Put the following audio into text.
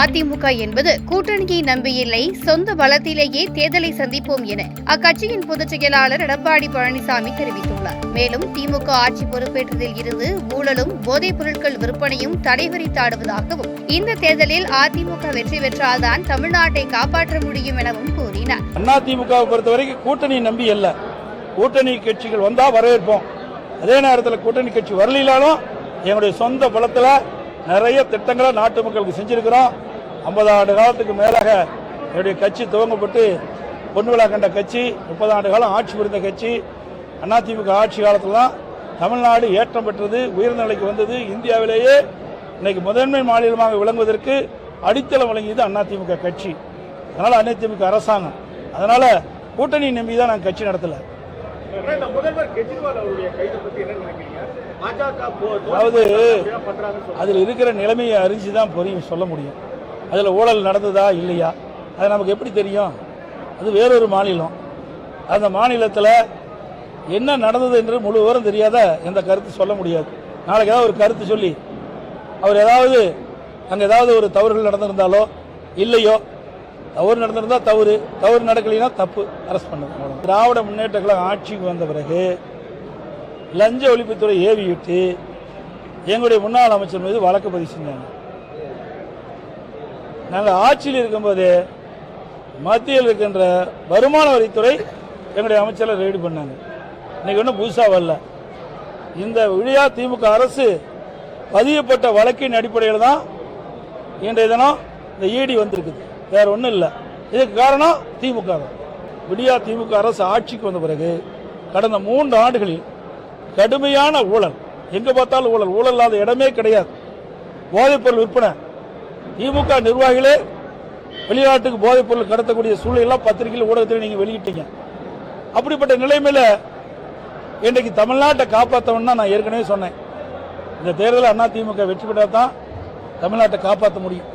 அதிமுக என்பது கூட்டணியை நம்பியில்லை, சொந்த பலத்திலேயே தேர்தலை சந்திப்போம் என அக்கட்சியின் பொதுச் செயலாளர் எடப்பாடி பழனிசாமி தெரிவித்துள்ளார். மேலும் திமுக ஆட்சி பொறுப்பேற்றதில் இருந்து ஊழலும் போதைப் பொருட்கள் விற்பனையும் தலைவிரித்தாடுவதாகவும், இந்த தேர்தலில் அதிமுக வெற்றி பெற்றால்தான் தமிழ்நாட்டை காப்பாற்ற முடியும் எனவும் கூறினார். அதிமுகவை பொறுத்தவரைக்கும் கூட்டணி நம்பி அல்ல, கூட்டணி கட்சிகள் வந்தா வரவேற்போம். அதே நேரத்தில் கூட்டணி கட்சி வரலாலும் எங்களுடைய சொந்த பலத்தில் நிறைய திட்டங்களை நாட்டு மக்களுக்கு செஞ்சிருக்கிறோம். 50 ஆண்டு காலத்துக்கு மேலாக என்னுடைய கட்சி துவங்கப்பட்டு பொன் விழா கண்ட கட்சி, 30 ஆண்டு காலம் ஆட்சி புரிந்த கட்சி. அதிமுக ஆட்சி காலத்தில் தான் தமிழ்நாடு ஏற்றம் பெற்றது, உயர்ந்த நிலைக்கு வந்தது. இந்தியாவிலேயே இன்னைக்கு முதன்மை மாநிலமாக விளங்குவதற்கு அடித்தளம் வழங்கியது அதிமுக கட்சி. அதனால அதிமுக அரசாங்கம், அதனால கூட்டணி நம்பி தான் நாங்கள் கட்சி நடத்தல. அதாவது அதில் இருக்கிற நிலைமையை அறிஞ்சுதான் சொல்ல முடியும். அதில் ஊழல் நடந்ததா இல்லையா அது நமக்கு எப்படி தெரியும்? அது வேறொரு மாநிலம். அந்த மாநிலத்தில் என்ன நடந்தது என்று முழு விவரம் தெரியாத எந்த கருத்து சொல்ல முடியாது. நாளைக்கு ஏதாவது ஒரு கருத்து சொல்லி அவர் ஏதாவது அங்கே ஏதாவது ஒரு தவறுகள் நடந்திருந்தாலோ இல்லையோ, தவறு நடந்திருந்தா தவறு, தவறு நடக்கலைன்னா தப்பு, அரெஸ்ட் பண்ணது. திராவிட முன்னேற்ற கழகம் ஆட்சிக்கு வந்த பிறகு லஞ்ச ஒழிப்புத்துறை ஏவிவிட்டு எங்களுடைய முன்னாள் அமைச்சர் மீது வழக்கு பதிவு செஞ்சாங்க. நாங்கள் ஆட்சியில் இருக்கும்போது மத்தியில் இருக்கின்ற வருமான வரித்துறை எங்களுடைய அமைச்சரை ரெய்டு பண்ணாங்க. இன்னைக்கு ஒன்றும் புதுசாக வரல. இந்த விழியா திமுக அரசு பதியப்பட்ட வழக்கின் அடிப்படையில் தான் இன்றைய தினம் இந்த ஈடி வந்திருக்குது, வேற ஒன்றும் இல்லை. இதுக்கு காரணம் திமுக தான். விடியா திமுக அரசு ஆட்சிக்கு வந்த பிறகு கடந்த 3 ஆண்டுகளில் கடுமையான ஊழல், எங்க பார்த்தாலும் ஊழல், ஊழல் இல்லாத இடமே கிடையாது. போதைப் பொருள் விற்பனை, திமுக நிர்வாகிகளே வெளிநாட்டுக்கு போதைப் பொருள் கடத்தக்கூடிய சூழலாம் பத்திரிகையில் ஊடகத்தில் நீங்க வெளியிட்டீங்க. அப்படிப்பட்ட நிலைமையில இன்றைக்கு தமிழ்நாட்டை காப்பாற்றணும்னா நான் ஏற்கனவே சொன்னேன், இந்த தேர்தலில் அதிமுக வெற்றி பெற்றால் தான் தமிழ்நாட்டை காப்பாற்ற முடியும்.